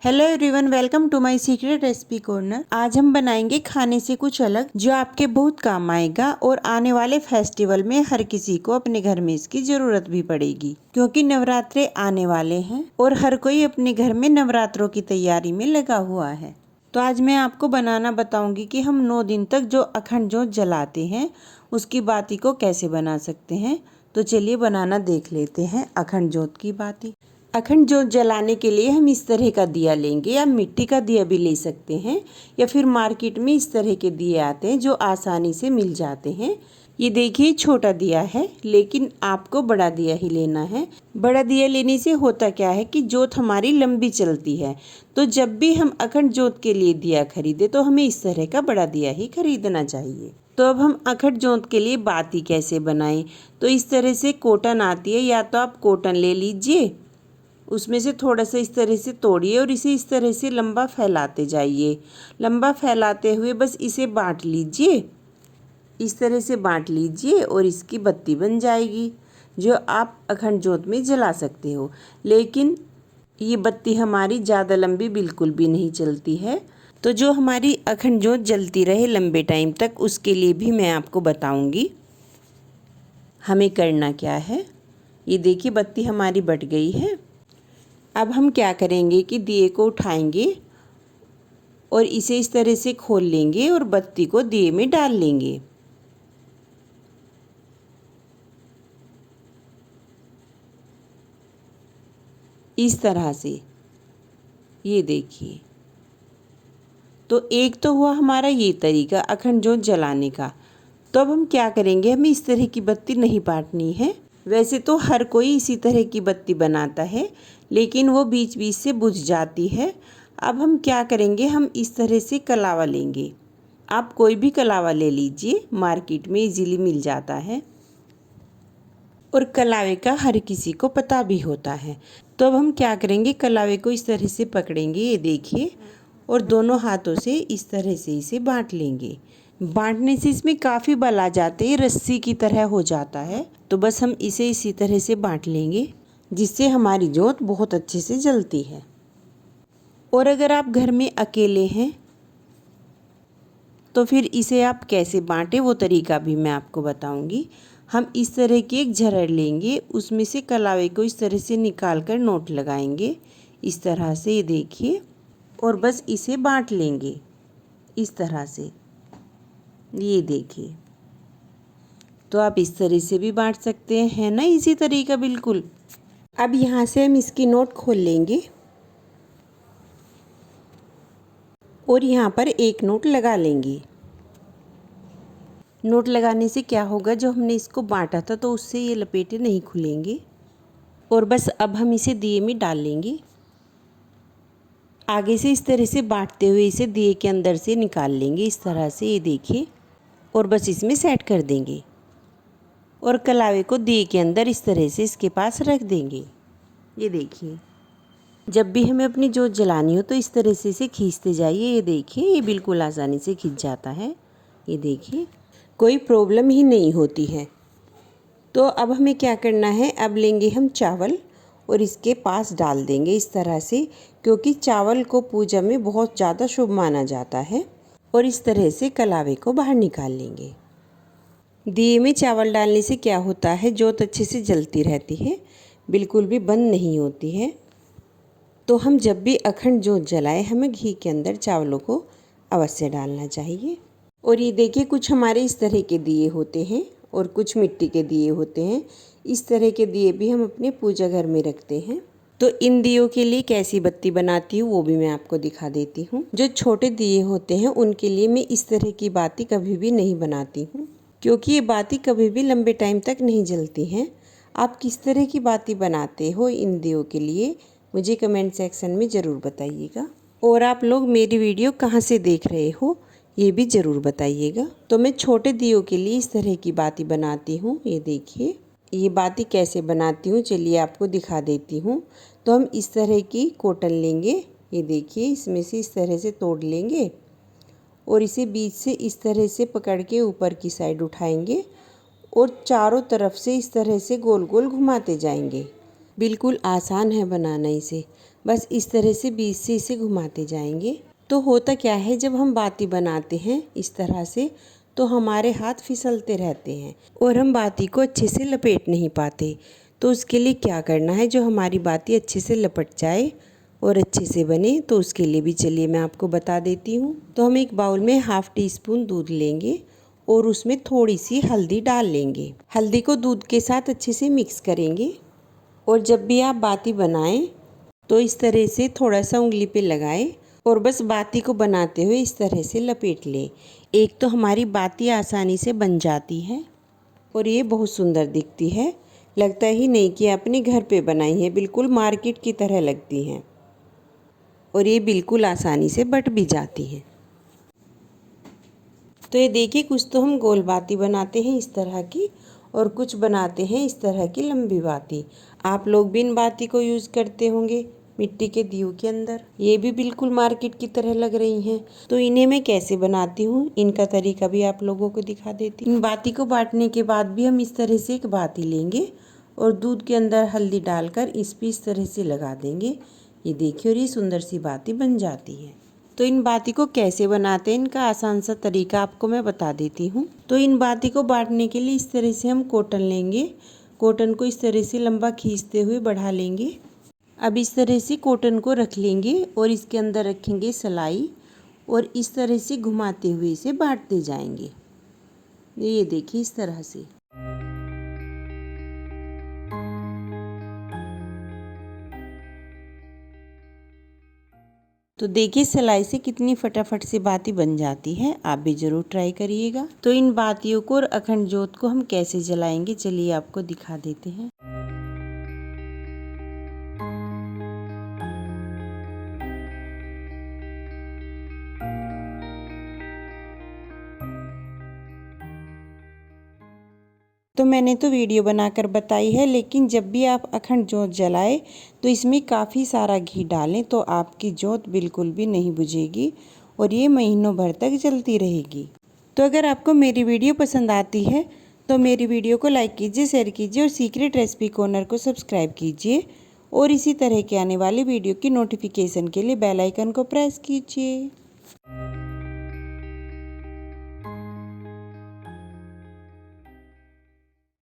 Hello everyone, welcome to my secret recipe corner. आज हम बनाएंगे खाने से कुछ अलग जो आपके बहुत काम आएगा और आने वाले फेस्टिवल में हर किसी को अपने घर में इसकी जरूरत भी पड़ेगी, क्योंकि नवरात्रे आने वाले हैं और हर कोई अपने घर में नवरात्रों की तैयारी में लगा हुआ है। तो आज मैं आपको बनाना बताऊंगी कि हम 9 दिन तक जो अखंड जोत जलाते हैं उसकी बाती को कैसे बना सकते हैं। तो चलिए बनाना देख लेते हैं अखंड जोत की बाती। अखंड जोत जलाने के लिए हम इस तरह का दिया लेंगे, या मिट्टी का दिया भी ले सकते हैं, या फिर मार्केट में इस तरह के दिए आते हैं जो आसानी से मिल जाते हैं। ये देखिए छोटा दिया है, लेकिन आपको बड़ा दिया ही लेना है। बड़ा दिया लेने से होता क्या है कि जोत हमारी लंबी चलती है। तो जब भी हम अखंड जोत के लिए दिया खरीदे तो हमें इस तरह का बड़ा दिया ही खरीदना चाहिए। तो अब हम अखंड जोत के लिए बाती कैसे बनाएं। तो इस तरह से कॉटन आती है, या तो आप कॉटन ले लीजिए, उसमें से थोड़ा सा इस तरह से तोड़िए और इसे इस तरह से लंबा फैलाते जाइए। लंबा फैलाते हुए बस इसे बांट लीजिए, इस तरह से बांट लीजिए और इसकी बत्ती बन जाएगी जो आप अखंड जोत में जला सकते हो। लेकिन ये बत्ती हमारी ज़्यादा लंबी बिल्कुल भी नहीं चलती है। तो जो हमारी अखंड जोत जलती रहे लंबे टाइम तक, उसके लिए भी मैं आपको बताऊंगी हमें करना क्या है। ये देखिए बत्ती हमारी बट गई है। अब हम क्या करेंगे कि दिए को उठाएंगे और इसे इस तरह से खोल लेंगे और बत्ती को दिए में डाल लेंगे। इस तरह से ये देखिए। तो एक तो हुआ हमारा ये तरीका अखंड जोत जलाने का। तो अब हम क्या करेंगे, हमें इस तरह की बत्ती नहीं बांटनी है। वैसे तो हर कोई इसी तरह की बत्ती बनाता है, लेकिन वो बीच बीच से बुझ जाती है। अब हम क्या करेंगे, हम इस तरह से कलावा लेंगे। आप कोई भी कलावा ले लीजिए, मार्केट में इजीली मिल जाता है और कलावे का हर किसी को पता भी होता है। तो अब हम क्या करेंगे, कलावे को इस तरह से पकड़ेंगे, ये देखिए, और दोनों हाथों से इस तरह से इसे बांट लेंगे। बांटने से इसमें काफ़ी बल आ जाते हैं, रस्सी की तरह हो जाता है। तो बस हम इसे इसी तरह से बांट लेंगे, जिससे हमारी जोत बहुत अच्छे से जलती है। और अगर आप घर में अकेले हैं तो फिर इसे आप कैसे बांटें वो तरीका भी मैं आपको बताऊंगी। हम इस तरह की एक झरड़ लेंगे, उसमें से कलावे को इस तरह से निकाल कर नोट लगाएंगे, इस तरह से, ये देखिए, और बस इसे बांट लेंगे इस तरह से, ये देखिए। तो आप इस तरह से भी बांट सकते हैं, है ना, इसी तरीका बिल्कुल। अब यहाँ से हम इसकी नोट खोल लेंगे और यहाँ पर एक नोट लगा लेंगे। नोट लगाने से क्या होगा, जो हमने इसको बांटा था तो उससे ये लपेटे नहीं खुलेंगे। और बस अब हम इसे दिए में डाल लेंगे। आगे से इस तरह से बांटते हुए इसे दिए के अंदर से निकाल लेंगे, इस तरह से, ये देखिए, और बस इसमें सेट कर देंगे और कलावे को दिए के अंदर इस तरह से इसके पास रख देंगे। ये देखिए, जब भी हमें अपनी जोत जलानी हो तो इस तरह से इसे खींचते जाइए। ये देखिए, ये बिल्कुल आसानी से खींच जाता है, ये देखिए, कोई प्रॉब्लम ही नहीं होती है। तो अब हमें क्या करना है, अब लेंगे हम चावल और इसके पास डाल देंगे इस तरह से, क्योंकि चावल को पूजा में बहुत ज़्यादा शुभ माना जाता है। और इस तरह से कलावे को बाहर निकाल लेंगे। दिए में चावल डालने से क्या होता है, जोत अच्छे से जलती रहती है, बिल्कुल भी बंद नहीं होती है। तो हम जब भी अखंड जोत जलाएं, हमें घी के अंदर चावलों को अवश्य डालना चाहिए। और ये देखिए, कुछ हमारे इस तरह के दिए होते हैं और कुछ मिट्टी के दिए होते हैं। इस तरह के दिए भी हम अपने पूजा घर में रखते हैं। तो इन दियों के लिए कैसी बत्ती बनाती हूँ वो भी मैं आपको दिखा देती हूँ। जो छोटे दिए होते हैं उनके लिए मैं इस तरह की बाती कभी भी नहीं बनाती हूँ, क्योंकि ये बाती कभी भी लंबे टाइम तक नहीं जलती हैं। आप किस तरह की बाती बनाते हो इन दियों के लिए मुझे कमेंट सेक्शन में ज़रूर बताइएगा। और आप लोग मेरी वीडियो कहाँ से देख रहे हो ये भी ज़रूर बताइएगा। तो मैं छोटे दियों के लिए इस तरह की बाती बनाती हूँ। ये देखिए, ये बाती कैसे बनाती हूँ चलिए आपको दिखा देती हूँ। तो हम इस तरह की कॉटन लेंगे, ये देखिए, इसमें से इस तरह से तोड़ लेंगे और इसे बीच से इस तरह से पकड़ के ऊपर की साइड उठाएंगे और चारों तरफ से इस तरह से गोल गोल घुमाते जाएंगे। बिल्कुल आसान है बनाना इसे, बस इस तरह से बीच से इसे घुमाते जाएंगे। तो होता क्या है, जब हम बाती बनाते हैं इस तरह से तो हमारे हाथ फिसलते रहते हैं और हम बाती को अच्छे से लपेट नहीं पाते। तो उसके लिए क्या करना है, जो हमारी बाती अच्छे से लपट जाए और अच्छे से बने, तो उसके लिए भी चलिए मैं आपको बता देती हूँ। तो हम एक बाउल में 1/2 टीस्पून दूध लेंगे और उसमें थोड़ी सी हल्दी डाल लेंगे। हल्दी को दूध के साथ अच्छे से मिक्स करेंगे और जब भी आप बाती बनाएं तो इस तरह से थोड़ा सा उंगली पे लगाएं और बस बाती को बनाते हुए इस तरह से लपेट लें। एक तो हमारी बाती आसानी से बन जाती है और ये बहुत सुंदर दिखती है। लगता ही नहीं कि आपने घर पे बनाई है, बिल्कुल मार्केट की तरह लगती हैं और ये बिल्कुल आसानी से बट भी जाती हैं। तो ये देखिए, कुछ तो हम गोल बाती बनाते हैं इस तरह की और कुछ बनाते हैं इस तरह की लंबी बाती। आप लोग भी इन बाती को यूज़ करते होंगे मिट्टी के दीव के अंदर। ये भी बिल्कुल मार्केट की तरह लग रही हैं। तो इन्हें मैं कैसे बनाती हूँ, इनका तरीका भी आप लोगों को दिखा देती हूँ। इन बाती को बांटने के बाद भी हम इस तरह से एक बाती लेंगे और दूध के अंदर हल्दी डालकर इस तरह से लगा देंगे। ये देखिए, और ये सुंदर सी बाती बन जाती है। तो इन बाती को कैसे बनाते हैं, इनका आसान सा तरीका आपको मैं बता देती हूँ। तो इन बाती को बांटने के लिए इस तरह से हम कॉटन लेंगे। कॉटन को इस तरह से लंबा खींचते हुए बढ़ा लेंगे। अब इस तरह से कॉटन को रख लेंगे और इसके अंदर रखेंगे सलाई और इस तरह से घुमाते हुए इसे बांटते जाएंगे। ये देखिए इस तरह से। तो देखिए सिलाई से कितनी फटाफट से बाती बन जाती है। आप भी ज़रूर ट्राई करिएगा। तो इन बातियों को और अखंड जोत को हम कैसे जलाएंगे, चलिए आपको दिखा देते हैं। तो मैंने तो वीडियो बनाकर बताई है, लेकिन जब भी आप अखंड जोत जलाएं तो इसमें काफ़ी सारा घी डालें, तो आपकी जोत बिल्कुल भी नहीं बुझेगी और ये महीनों भर तक जलती रहेगी। तो अगर आपको मेरी वीडियो पसंद आती है तो मेरी वीडियो को लाइक कीजिए, शेयर कीजिए और सीक्रेट रेसिपी कॉर्नर को सब्सक्राइब कीजिए और इसी तरह के आने वाली वीडियो की नोटिफिकेशन के लिए बेल आइकन को प्रेस कीजिए।